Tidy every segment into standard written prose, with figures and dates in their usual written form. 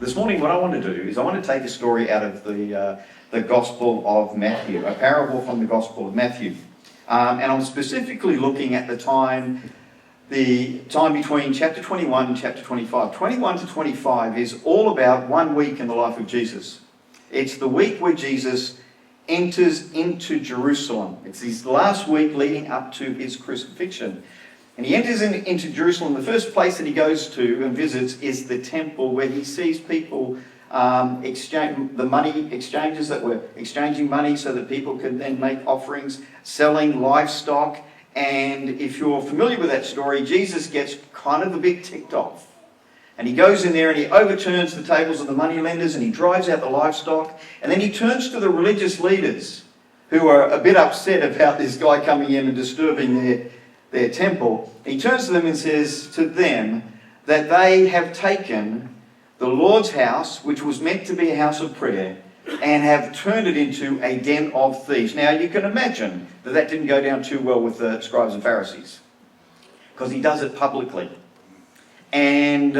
This morning what I want to do is I want to take a story out of the Gospel of Matthew, a parable from the Gospel of Matthew. And I'm specifically looking at the time between chapter 21 and chapter 25. 21 to 25 is all about 1 week in the life of Jesus. It's the week where Jesus enters into Jerusalem. It's his last week leading up to his crucifixion. And he enters into Jerusalem. The first place that he goes to and visits is the temple, where he sees people exchange the money exchanges that were exchanging money so that people could then make offerings, selling livestock. And if you're familiar with that story, Jesus gets kind of a bit ticked off. And he goes in there and he overturns the tables of the moneylenders and he drives out the livestock. And then he turns to the religious leaders who are a bit upset about this guy coming in and disturbing their temple. He turns to them and says to them that they have taken the Lord's house, which was meant to be a house of prayer, and have turned it into a den of thieves. Now you can imagine that didn't go down too well with the scribes and Pharisees, because he does it publicly. And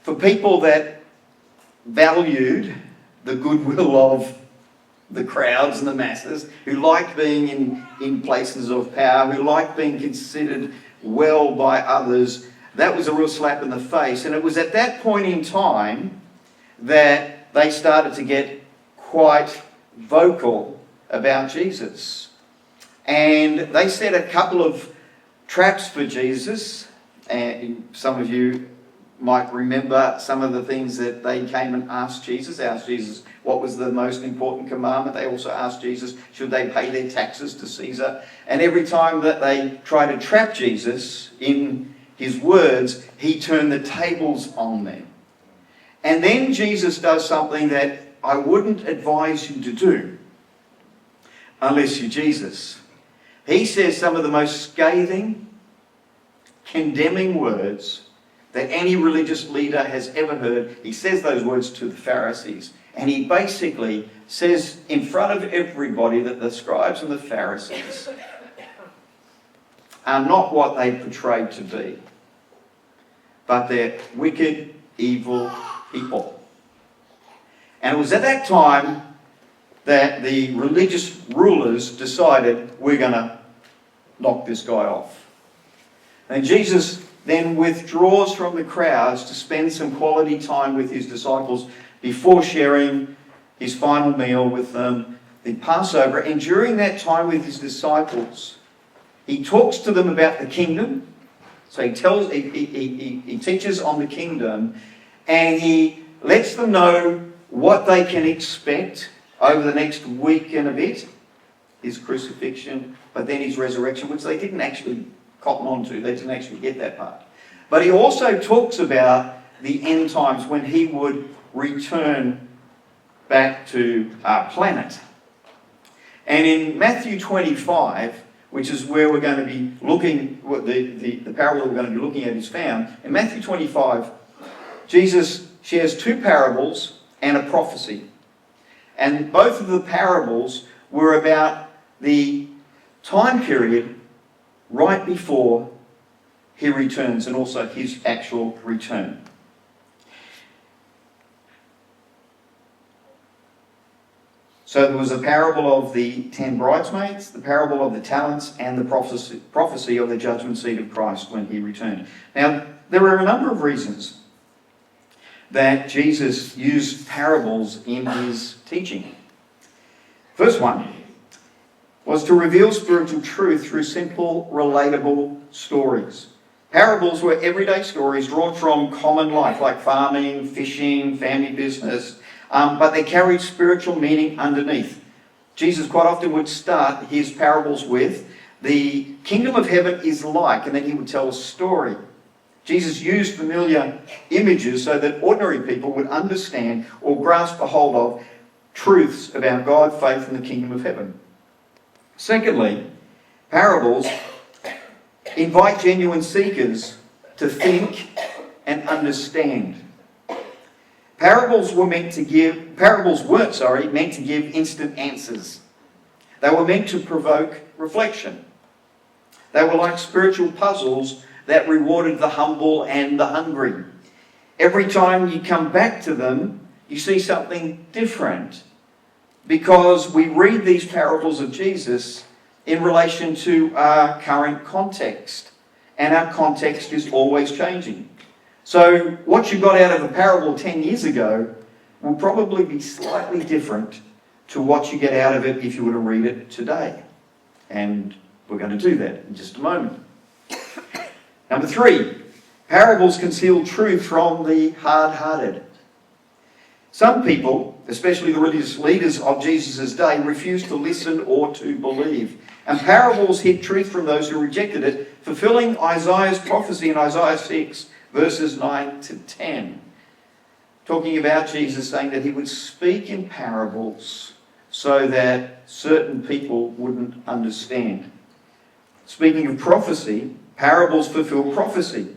for people that valued the goodwill of the crowds and the masses, who liked being in places of power, who liked being considered well by others, that was a real slap in the face. And it was at that point in time that they started to get quite vocal about Jesus. And they set a couple of traps for Jesus. And some of you might remember some of the things that they came and asked Jesus what was the most important commandment. They also asked Jesus, should they pay their taxes to Caesar? And every time that they tried to trap Jesus in his words, he turned the tables on them. And then Jesus does something that I wouldn't advise you to do unless you're Jesus. He says some of the most scathing, condemning words that any religious leader has ever heard. He says those words to the Pharisees. And he basically says in front of everybody that the scribes and the Pharisees are not what they portrayed to be, but they're wicked, evil people. And it was at that time that the religious rulers decided, we're going to knock this guy off. And Jesus then withdraws from the crowds to spend some quality time with his disciples before sharing his final meal with them, the Passover. And during that time with his disciples, he talks to them about the kingdom. So he teaches on the kingdom, and he lets them know what they can expect over the next week and a bit. His crucifixion, but then his resurrection, which they didn't actually cotton on to. They didn't actually get that part. But he also talks about the end times when he would return back to our planet. And in Matthew 25, which is where we're going to be looking, the parable we're going to be looking at is found. In Matthew 25, Jesus shares two parables and a prophecy. And both of the parables were about the time period right before he returns, and also his actual return. So there was a parable of the 10 bridesmaids, the parable of the talents, and the prophecy of the judgment seat of Christ when he returned. Now, there are a number of reasons that Jesus used parables in his teaching. First one was to reveal spiritual truth through simple, relatable stories. Parables were everyday stories drawn from common life, like farming, fishing, family business, but they carried spiritual meaning underneath. Jesus quite often would start his parables with, the kingdom of heaven is like, and then he would tell a story. Jesus used familiar images so that ordinary people would understand or grasp a hold of truths about God, faith, and the kingdom of heaven. Secondly, parables invite genuine seekers to think and understand. Parables weren't meant to give instant answers. They were meant to provoke reflection. They were like spiritual puzzles that rewarded the humble and the hungry. Every time you come back to them, you see something different, because we read these parables of Jesus in relation to our current context, and our context is always changing. So what you got out of a parable 10 years ago will probably be slightly different to what you get out of it if you were to read it today. And we're going to do that in just a moment. Number 3, parables conceal truth from the hard-hearted. Some people, especially the religious leaders of Jesus' day, refused to listen or to believe. And parables hid truth from those who rejected it, fulfilling Isaiah's prophecy in Isaiah 6, verses 9 to 10. Talking about Jesus saying that he would speak in parables so that certain people wouldn't understand. Speaking of prophecy, parables fulfill prophecy.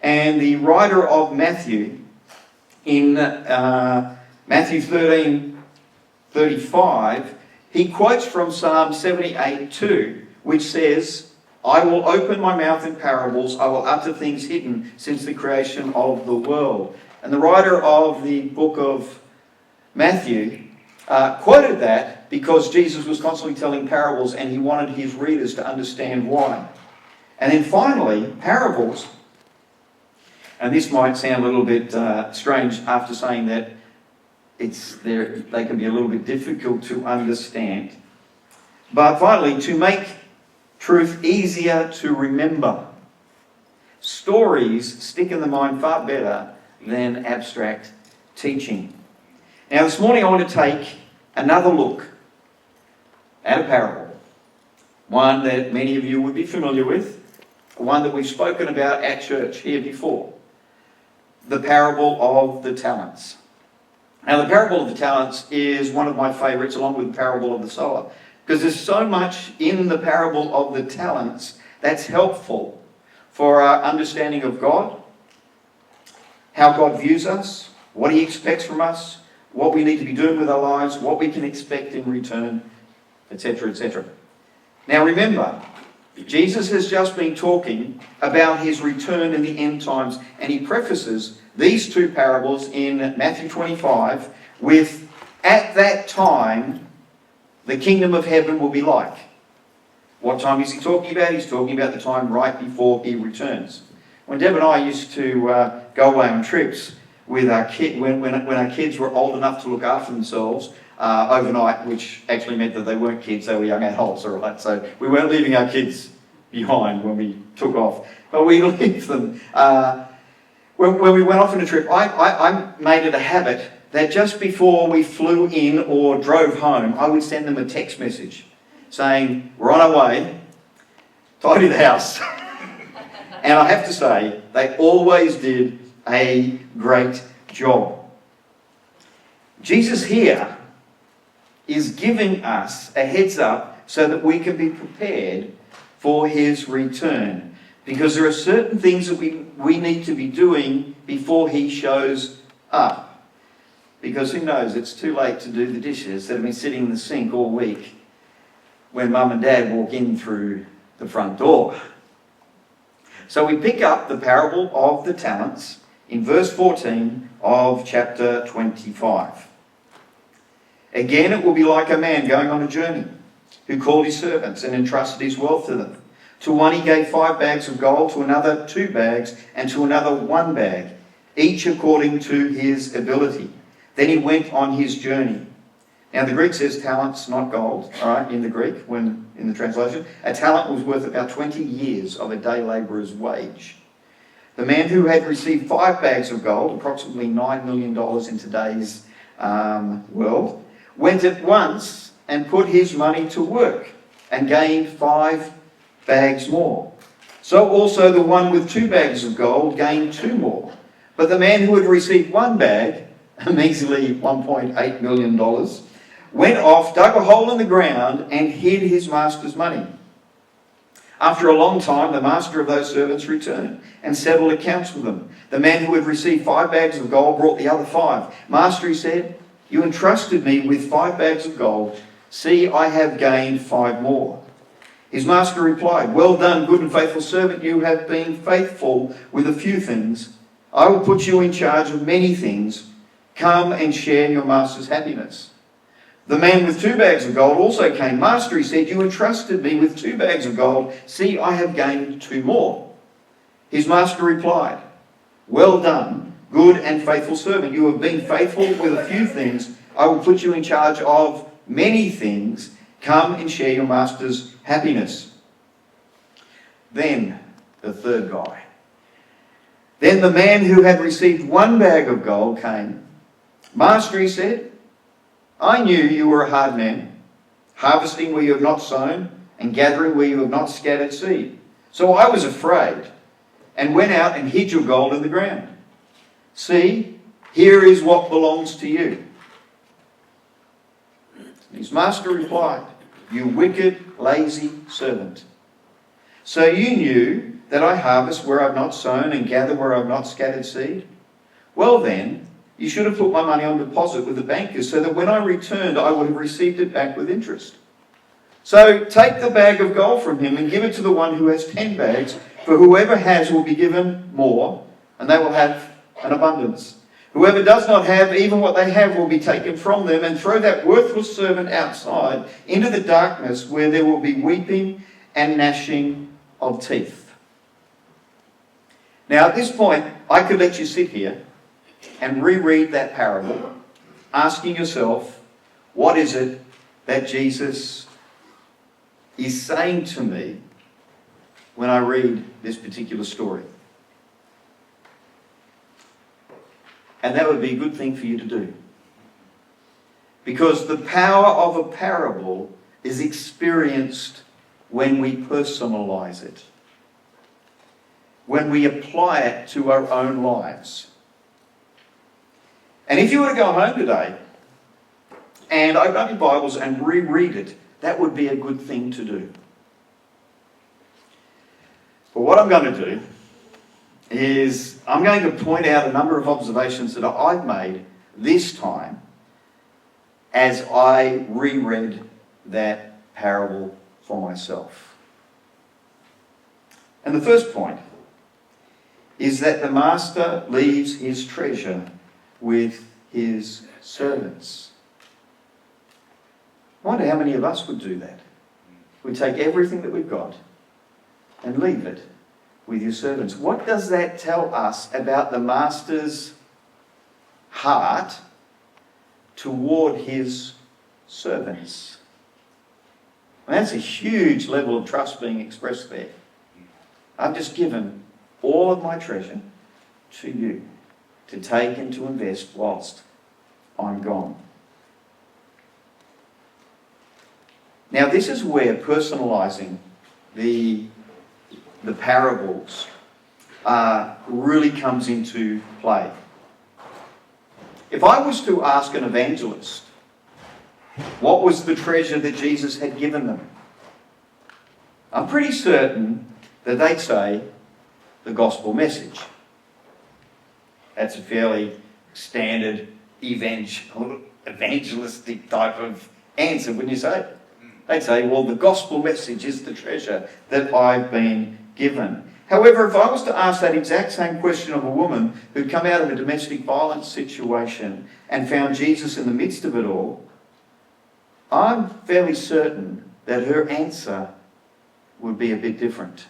And the writer of Matthew, in Matthew 13:35, he quotes from Psalm 78:2, which says, "I will open my mouth in parables, I will utter things hidden since the creation of the world." And the writer of the book of Matthew quoted that because Jesus was constantly telling parables and he wanted his readers to understand why. And then finally, parables, and this might sound a little bit strange after saying that they can be a little bit difficult to understand. But finally, to make truth easier to remember, stories stick in the mind far better than abstract teaching. Now this morning I want to take another look at a parable, one that many of you would be familiar with, one that we've spoken about at church here before. The parable of the talents. Now the parable of the talents is one of my favourites, along with the parable of the sower, because there's so much in the parable of the talents that's helpful for our understanding of God, how God views us, what he expects from us, what we need to be doing with our lives, what we can expect in return, etc., etc. Now remember, Jesus has just been talking about his return in the end times, and he prefaces these two parables in Matthew 25 with, "At that time, the kingdom of heaven will be like." What time is he talking about? He's talking about the time right before he returns. When Deb and I used to go away on trips with our kids, when our kids were old enough to look after themselves overnight, which actually meant that they weren't kids, they were young adults, all right? So we weren't leaving our kids behind when we took off, but we left them. When we went off on a trip, I made it a habit that just before we flew in or drove home, I would send them a text message saying, "We're on our way, tidy the house." And I have to say, they always did a great job. Jesus here is giving us a heads up so that we can be prepared for his return. Because there are certain things that we need to be doing before he shows up. Because who knows, it's too late to do the dishes that have been sitting in the sink all week when mum and dad walk in through the front door. So we pick up the parable of the talents in verse 14 of chapter 25. "Again, it will be like a man going on a journey, who called his servants and entrusted his wealth to them. To one he gave 5 bags of gold, to another 2 bags, and to another 1 bag, each according to his ability. Then he went on his journey." Now the Greek says talents, not gold, all right, in the Greek, when in the translation. A talent was worth about 20 years of a day labourer's wage. The man who had received 5 bags of gold, approximately $9 million in today's world, went at once and put his money to work and gained 5 bags more. So also the one with 2 bags of gold gained 2 more. But the man who had received 1 bag, a measly $1.8 million, went off, dug a hole in the ground, and hid his master's money. After a long time, the master of those servants returned and settled accounts with them. The man who had received 5 bags of gold brought the other 5. "Master," he said, "you entrusted me with 5 bags of gold. See, I have gained 5 more." His master replied, "Well done, good and faithful servant. You have been faithful with a few things. I will put you in charge of many things. Come and share your master's happiness." The man with 2 bags of gold also came. "Master," he said, "you entrusted me with 2 bags of gold. See, I have gained 2 more." His master replied, "Well done, good and faithful servant. You have been faithful with a few things. I will put you in charge of many things. Come and share your master's happiness." Then the third guy. Then the man who had received 1 bag of gold came. "Master," he said, "I knew you were a hard man, harvesting where you have not sown and gathering where you have not scattered seed. So I was afraid and went out and hid your gold in the ground. See, here is what belongs to you." His master replied, "You wicked, lazy servant. So you knew that I harvest where I've not sown and gather where I've not scattered seed? Well then, you should have put my money on deposit with the bankers so that when I returned I would have received it back with interest. So take the bag of gold from him and give it to the one who has 10 bags, for whoever has will be given more, and they will have an abundance. Whoever does not have, even what they have will be taken from them, and throw that worthless servant outside into the darkness where there will be weeping and gnashing of teeth." Now at this point, I could let you sit here and reread that parable, asking yourself, what is it that Jesus is saying to me when I read this particular story? And that would be a good thing for you to do. Because the power of a parable is experienced when we personalize it, when we apply it to our own lives. And if you were to go home today and open up your Bibles and reread it, that would be a good thing to do. But what I'm going to do is I'm going to point out a number of observations that I've made this time as I reread that parable for myself. And the first point is that the master leaves his treasure with his servants. I wonder how many of us would do that. We take everything that we've got and leave it with your servants. What does that tell us about the master's heart toward his servants? And that's a huge level of trust being expressed there. I've just given all of my treasure to you to take and to invest whilst I'm gone. Now this is where personalising the parables really comes into play. If I was to ask an evangelist what was the treasure that Jesus had given them, I'm pretty certain that they'd say the gospel message. That's a fairly standard evangelistic type of answer, wouldn't you say? They'd say, well, the gospel message is the treasure that I've been given. However, if I was to ask that exact same question of a woman who'd come out of a domestic violence situation and found Jesus in the midst of it all, I'm fairly certain that her answer would be a bit different.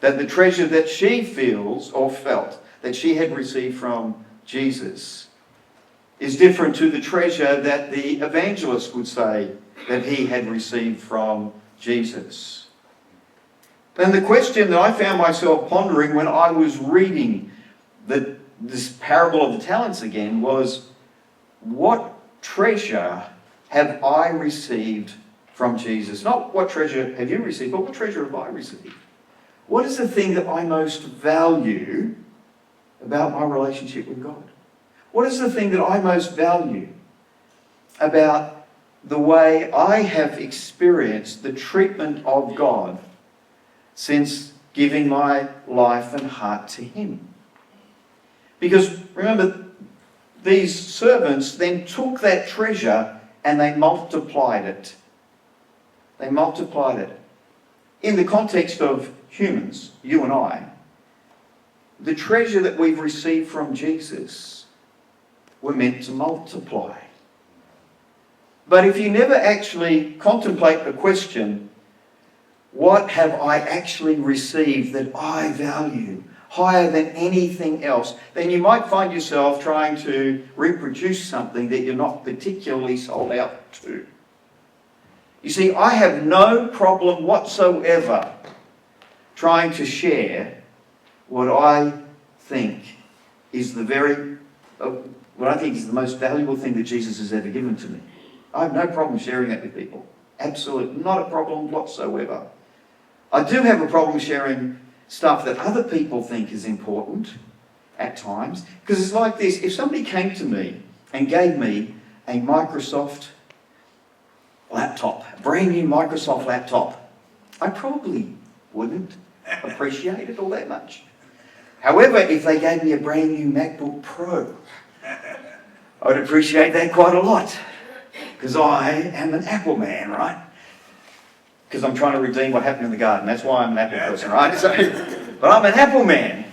That the treasure that she feels or felt that she had received from Jesus is different to the treasure that the evangelist would say that he had received from Jesus. And the question that I found myself pondering when I was reading this parable of the talents again was, what treasure have I received from Jesus? Not what treasure have you received, but what treasure have I received? What is the thing that I most value about my relationship with God? What is the thing that I most value about the way I have experienced the treatment of God since giving my life and heart to Him? Because remember, these servants then took that treasure and they multiplied it. They multiplied it. In the context of humans, you and I, the treasure that we've received from Jesus, we're meant to multiply. But if you never actually contemplate the question, what have I actually received that I value higher than anything else, then you might find yourself trying to reproduce something that you're not particularly sold out to. You see, I have no problem whatsoever trying to share what I think is the most valuable thing that Jesus has ever given to me. I have no problem sharing that with people. Absolutely, not a problem whatsoever. I do have a problem sharing stuff that other people think is important at times, because it's like this: if somebody came to me and gave me a Microsoft laptop, a brand new Microsoft laptop, I probably wouldn't appreciate it all that much. However, if they gave me a brand new MacBook Pro, I would appreciate that quite a lot, because I am an Apple man, right? Because I'm trying to redeem what happened in the garden. That's why I'm an Apple person, right? But I'm an Apple man.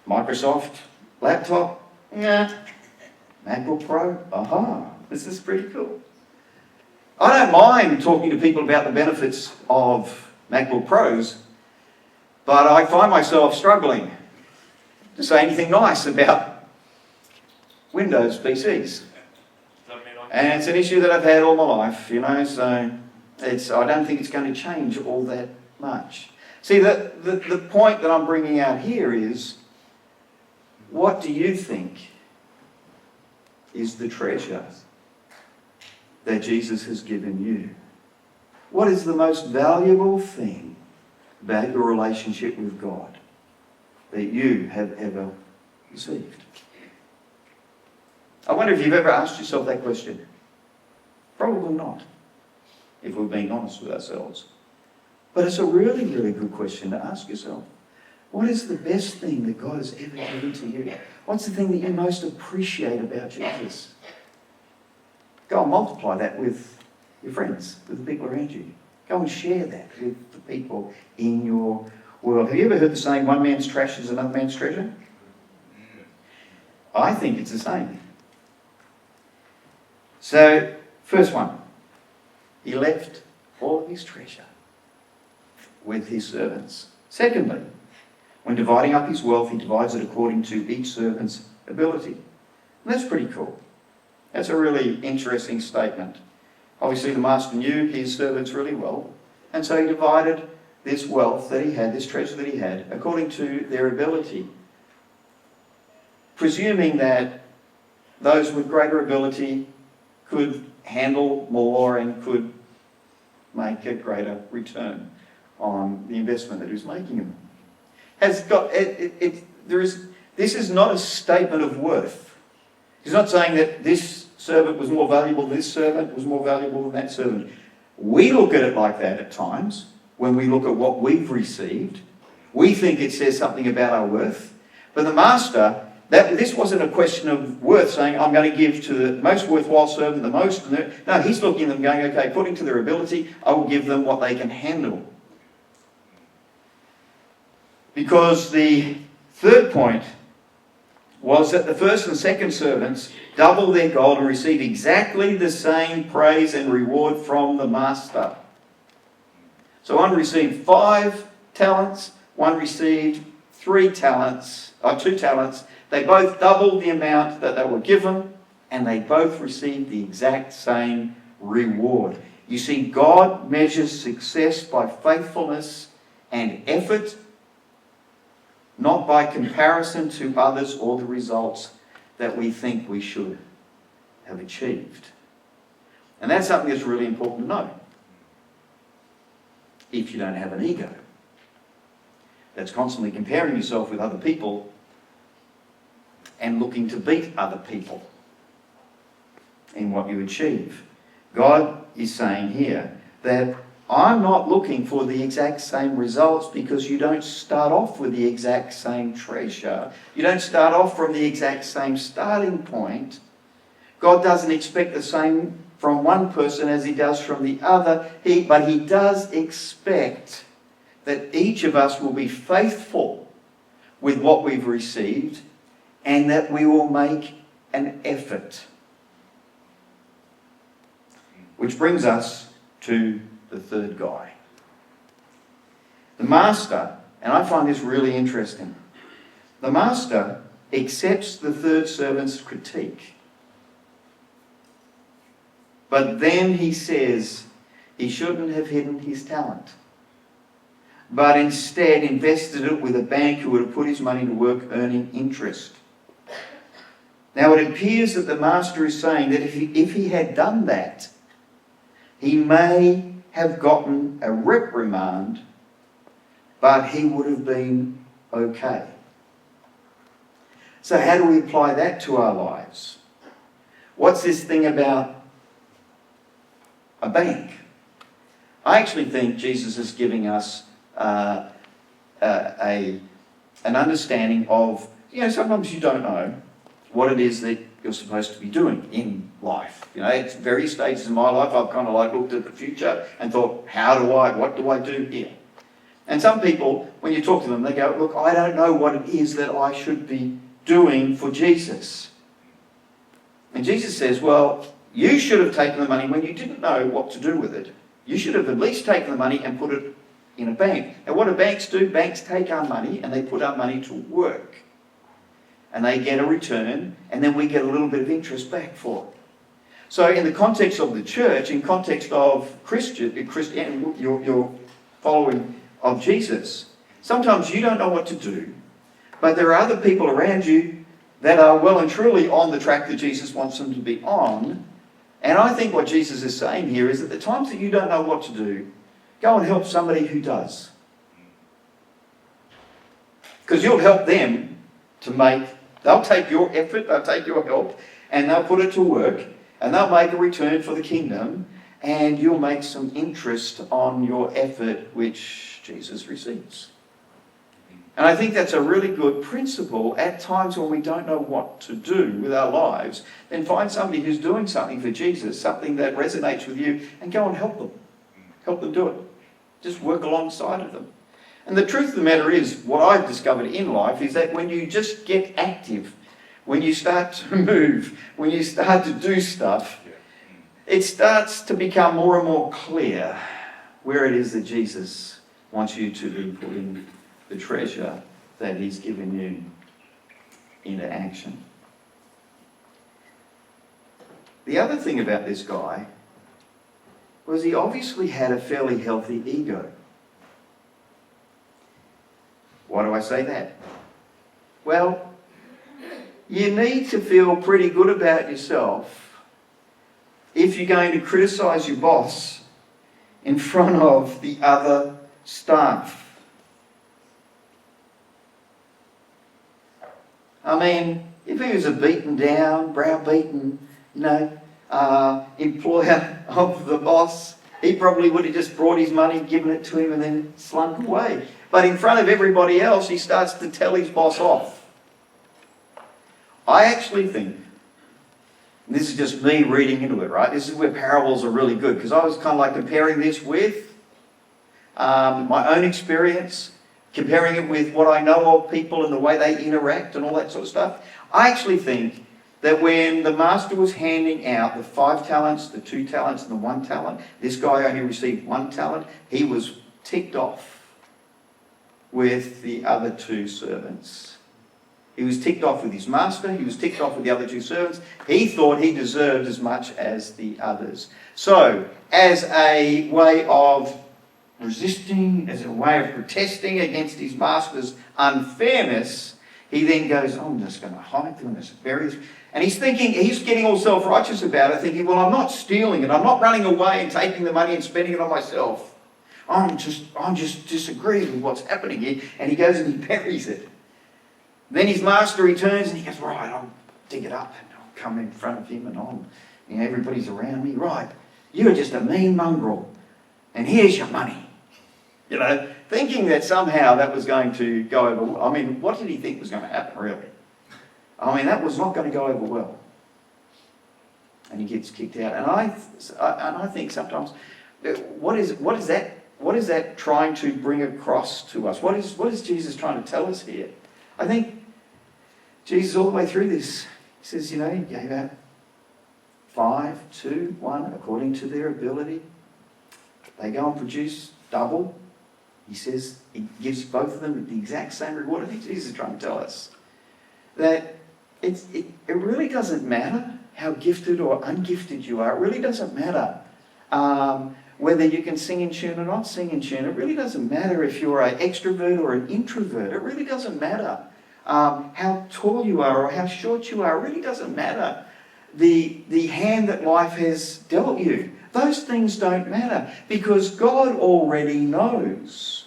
Microsoft laptop? Nah. MacBook Pro? Aha. This is pretty cool. I don't mind talking to people about the benefits of MacBook Pros, but I find myself struggling to say anything nice about Windows PCs. And it's an issue that I've had all my life, so I don't think it's going to change all that much. See, the point that I'm bringing out here is, what do you think is the treasure that Jesus has given you? What is the most valuable thing about your relationship with God that you have ever received? I wonder if you've ever asked yourself that question. Probably not, if we're being honest with ourselves. But it's a really, really good question to ask yourself. What is the best thing that God has ever given to you? What's the thing that you most appreciate about Jesus? Go and multiply that with your friends, with the people around you. Go and share that with the people in your world. Have you ever heard the saying, one man's trash is another man's treasure? I think it's the same. So, first one, he left all of his treasure with his servants. Secondly, when dividing up his wealth, he divides it according to each servant's ability. And that's pretty cool. That's a really interesting statement. Obviously, the master knew his servants really well, and so he divided this wealth that he had, this treasure that he had, according to their ability, presuming that those with greater ability could handle more and could make a greater return on the investment that he was making in them. This is not a statement of worth. He's not saying that this servant was more valuable than this servant was more valuable than that servant. We look at it like that at times when we look at what we've received. We think it says something about our worth. But the master, this wasn't a question of worth, saying, I'm going to give to the most worthwhile servant the most. No, he's looking at them going, okay, according to their ability, I will give them what they can handle. Because the third point was that the first and second servants double their gold and receive exactly the same praise and reward from the master. So one received 5 talents, one received 2 talents. They both doubled the amount that they were given, and they both received the exact same reward. You see, God measures success by faithfulness and effort, not by comparison to others or the results that we think we should have achieved. And that's something that's really important to know. If you don't have an ego that's constantly comparing yourself with other people and looking to beat other people in what you achieve. God is saying here that I'm not looking for the exact same results, because you don't start off with the exact same treasure. You don't start off from the exact same starting point. God doesn't expect the same from one person as he does from the other. But he does expect that each of us will be faithful with what we've received and that we will make an effort. Which brings us to the third guy. The master, and I find this really interesting, the master accepts the third servant's critique. But then he says he shouldn't have hidden his talent, but instead invested it with a bank who would have put his money to work earning interest. Now it appears that the master is saying that if he had done that, he may have gotten a reprimand, but he would have been okay. So how do we apply that to our lives? What's this thing about a bank? I actually think Jesus is giving us an understanding of, sometimes you don't know what it is that you're supposed to be doing in life. At various stages in my life, I've kind of looked at the future and thought, what do I do here? And some people, when you talk to them, they go, look, I don't know what it is that I should be doing for Jesus. And Jesus says, well, you should have taken the money when you didn't know what to do with it. You should have at least taken the money and put it in a bank. And what do banks do? Banks take our money and they put our money to work. And they get a return, and then we get a little bit of interest back for it. So in the context of the church, in context of Christian, your following of Jesus, sometimes you don't know what to do, but there are other people around you that are well and truly on the track that Jesus wants them to be on. And I think what Jesus is saying here is that the times that you don't know what to do, go and help somebody who does. Because you'll help them they'll take your effort, they'll take your help, and they'll put it to work, and they'll make a return for the kingdom, and you'll make some interest on your effort which Jesus receives. And I think that's a really good principle at times when we don't know what to do with our lives. Then find somebody who's doing something for Jesus, something that resonates with you, and go and help them. Help them do it. Just work alongside of them. And the truth of the matter is, what I've discovered in life is that when you just get active, when you start to move, when you start to do stuff, it starts to become more and more clear where it is that Jesus wants you to be putting the treasure that he's given you into action. The other thing about this guy was he obviously had a fairly healthy ego. Why do I say that? Well, you need to feel pretty good about yourself if you're going to criticise your boss in front of the other staff. I mean, if he was a beaten down, browbeaten, employer of the boss, he probably would have just brought his money, given it to him, and then slunk away. But in front of everybody else, he starts to tell his boss off. I actually think, and this is just me reading into it, right? This is where parables are really good, because I was kind of like comparing this with my own experience, comparing it with what I know of people and the way they interact and all that sort of stuff. I actually think that when the master was handing out the 5 talents, the 2 talents, and the 1 talent, this guy only received 1 talent, he was ticked off with the other 2 servants. He was ticked off with his master, he was ticked off with the other 2 servants. He thought he deserved as much as the others. So, as a way of resisting, as a way of protesting against his master's unfairness, he then goes, I'm just going to hide them, just bury this. And he's thinking, he's getting all self-righteous about it, thinking, well, I'm not stealing it, I'm not running away and taking the money and spending it on myself. I'm just disagreeing with what's happening here. And he goes and he buries it. Then his master returns and he goes, right, I'll dig it up and I'll come in front of him and everybody's around me. Right, you're just a mean mongrel and here's your money. Thinking that somehow that was going to go over well. I mean, what did he think was going to happen, really? I mean, that was not going to go over well. And he gets kicked out. And I think sometimes, what is that trying to bring across to us? What is Jesus trying to tell us here? I think Jesus, all the way through this, he says, he gave out 5, 2, 1, according to their ability. They go and produce double. He says, he gives both of them the exact same reward. I think Jesus is trying to tell us that it really doesn't matter how gifted or ungifted you are. It really doesn't matter whether you can sing in tune or not sing in tune. It really doesn't matter if you're an extrovert or an introvert. It really doesn't matter how tall you are or how short you are. It really doesn't matter the hand that life has dealt you. Those things don't matter because God already knows.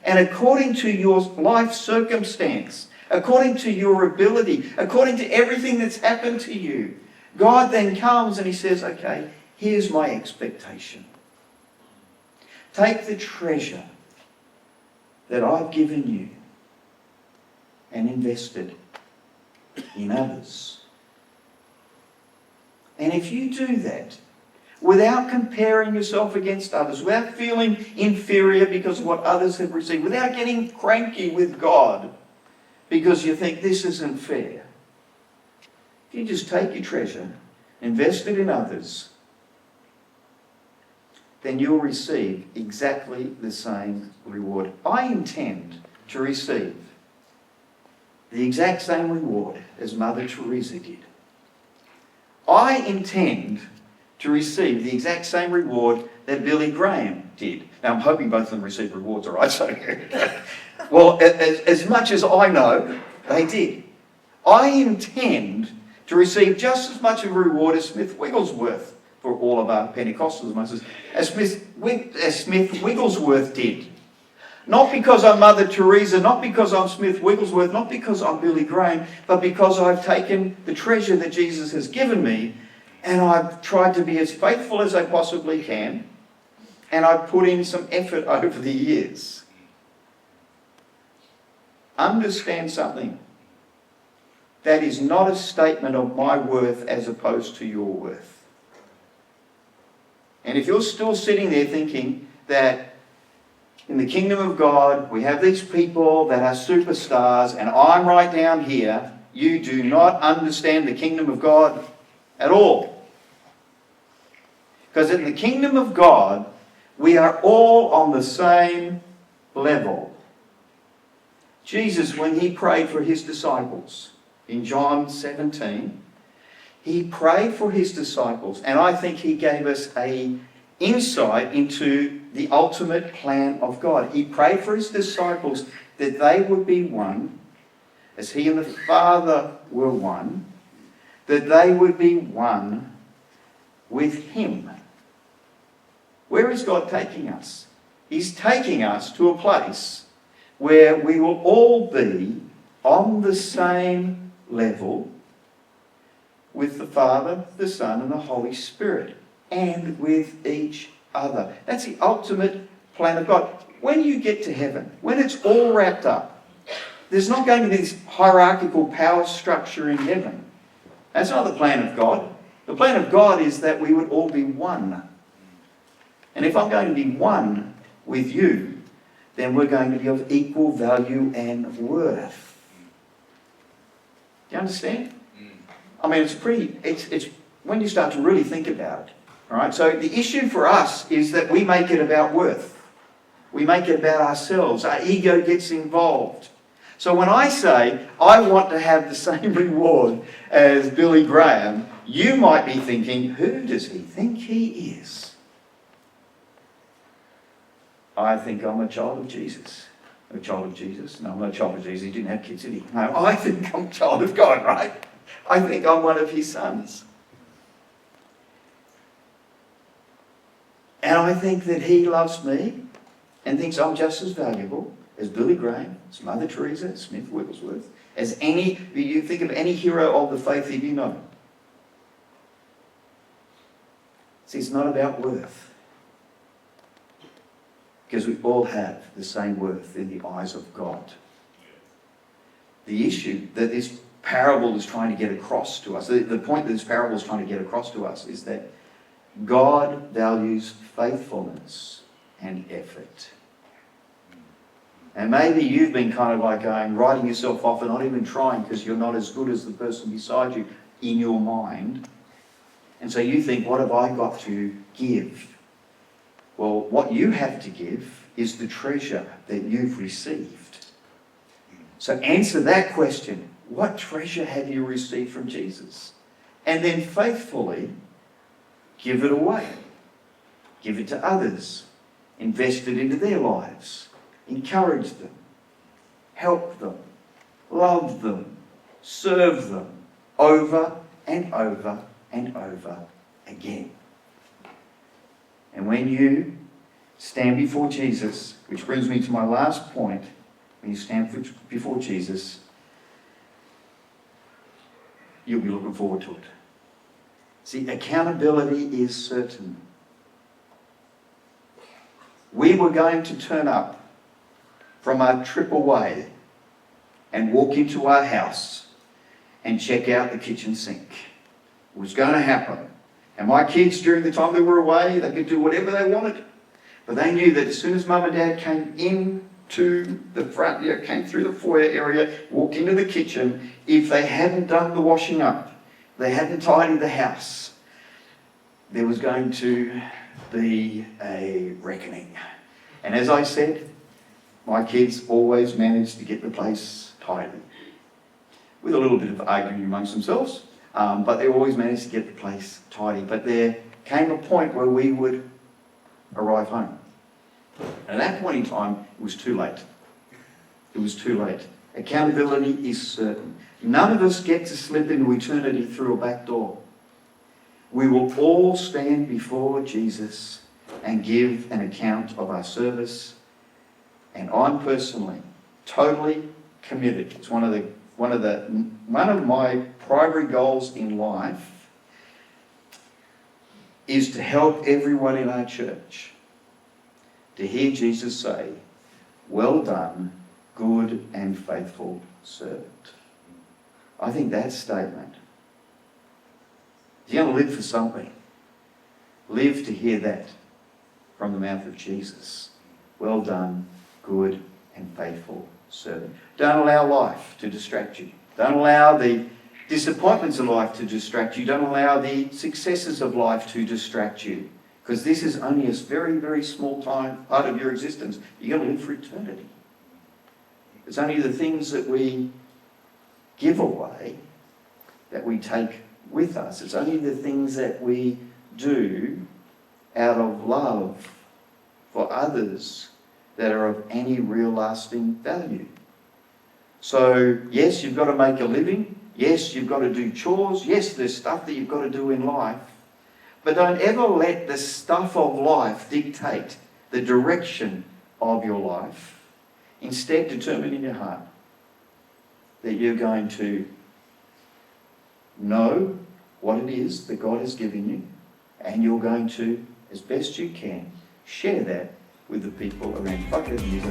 And according to your life circumstance, according to your ability, according to everything that's happened to you, God then comes and he says, okay, here's my expectation. Take the treasure that I've given you and invested in others. And if you do that, without comparing yourself against others, without feeling inferior because of what others have received, without getting cranky with God because you think this isn't fair, if you just take your treasure, invest it in others, then you'll receive exactly the same reward. I intend to receive the exact same reward as Mother Teresa did. I intend to receive the exact same reward that Billy Graham did. Now, I'm hoping both of them received rewards, all right? So, well, as much as I know, they did. I intend to receive just as much of a reward as Smith Wigglesworth, for all of our Pentecostals, as Smith Wigglesworth did. Not because I'm Mother Teresa, not because I'm Smith Wigglesworth, not because I'm Billy Graham, but because I've taken the treasure that Jesus has given me and I've tried to be as faithful as I possibly can, and I've put in some effort over the years. Understand something. That is not a statement of my worth as opposed to your worth. And if you're still sitting there thinking that in the kingdom of God, we have these people that are superstars and I'm right down here, you do not understand the kingdom of God at all. Because in the kingdom of God, we are all on the same level. Jesus, when he prayed for his disciples in John 17, he prayed for his disciples, and I think he gave us an insight into the ultimate plan of God. He prayed for his disciples that they would be one, as he and the Father were one, that they would be one with him. Where is God taking us? He's taking us to a place where we will all be on the same level with the Father, the Son, and the Holy Spirit, and with each other. That's the ultimate plan of God. When you get to heaven, when it's all wrapped up, there's not going to be this hierarchical power structure in heaven. That's not the plan of God. The plan of God is that we would all be one. And if I'm going to be one with you, then we're going to be of equal value and worth. Do you understand? I mean, it's when you start to really think about it. All right? So the issue for us is that we make it about worth. We make it about ourselves. Our ego gets involved. So when I say, I want to have the same reward as Billy Graham, you might be thinking, who does he think he is? I think I'm a child of Jesus. A child of Jesus? No, I'm not a child of Jesus. He didn't have kids, did he? No, I think I'm a child of God, right? I think I'm one of his sons. And I think that he loves me and thinks I'm just as valuable as Billy Graham, as Mother Teresa, as Smith Wigglesworth, as you think of any hero of the faith that you know. See, it's not about worth. Because we all have the same worth in the eyes of God. The issue that this parable is trying to get across to us, the point that this parable is trying to get across to us is that God values faithfulness and effort. And maybe you've been kind of like writing yourself off and not even trying because you're not as good as the person beside you in your mind. And so you think, what have I got to give? Well, what you have to give is the treasure that you've received. So answer that question. What treasure have you received from Jesus? And then faithfully give it away. Give it to others. Invest it into their lives. Encourage them. Help them. Love them. Serve them. Over and over and over again. And when you stand before Jesus, which brings me to my last point, when you stand before Jesus, you'll be looking forward to it. See, accountability is certain. We were going to turn up from our trip away and walk into our house and check out the kitchen sink. It was going to happen. And my kids, during the time they were away, they could do whatever they wanted. But they knew that as soon as Mum and Dad came into the front, came through the foyer area, walked into the kitchen, if they hadn't done the washing up, they hadn't tidied the house, there was going to be a reckoning. And as I said, my kids always managed to get the place tidy. With a little bit of arguing amongst themselves, but they always managed to get the place tidy. But there came a point where we would arrive home. And at that point in time, it was too late. It was too late. Accountability is certain. None of us get to slip into eternity through a back door. We will all stand before Jesus and give an account of our service. And I'm personally totally committed. It's one of my primary goals in life is to help everyone in our church to hear Jesus say, "Well done, good and faithful servant." I think that statement, if you're going to live for something, live to hear that from the mouth of Jesus. Well done, good and faithful servant. Don't allow life to distract you. Don't allow the disappointments of life to distract you. Don't allow the successes of life to distract you. Because this is only a very, very small part of your existence. You're going to live for eternity. It's only the things that we give away that we take with us. It's only the things that we do out of love for others that are of any real lasting value. So, yes, you've got to make a living. Yes, you've got to do chores. Yes, there's stuff that you've got to do in life. But don't ever let the stuff of life dictate the direction of your life. Instead, determine in your heart that you're going to know what it is that God has given you, and you're going to, as best you can, share that with the people around you.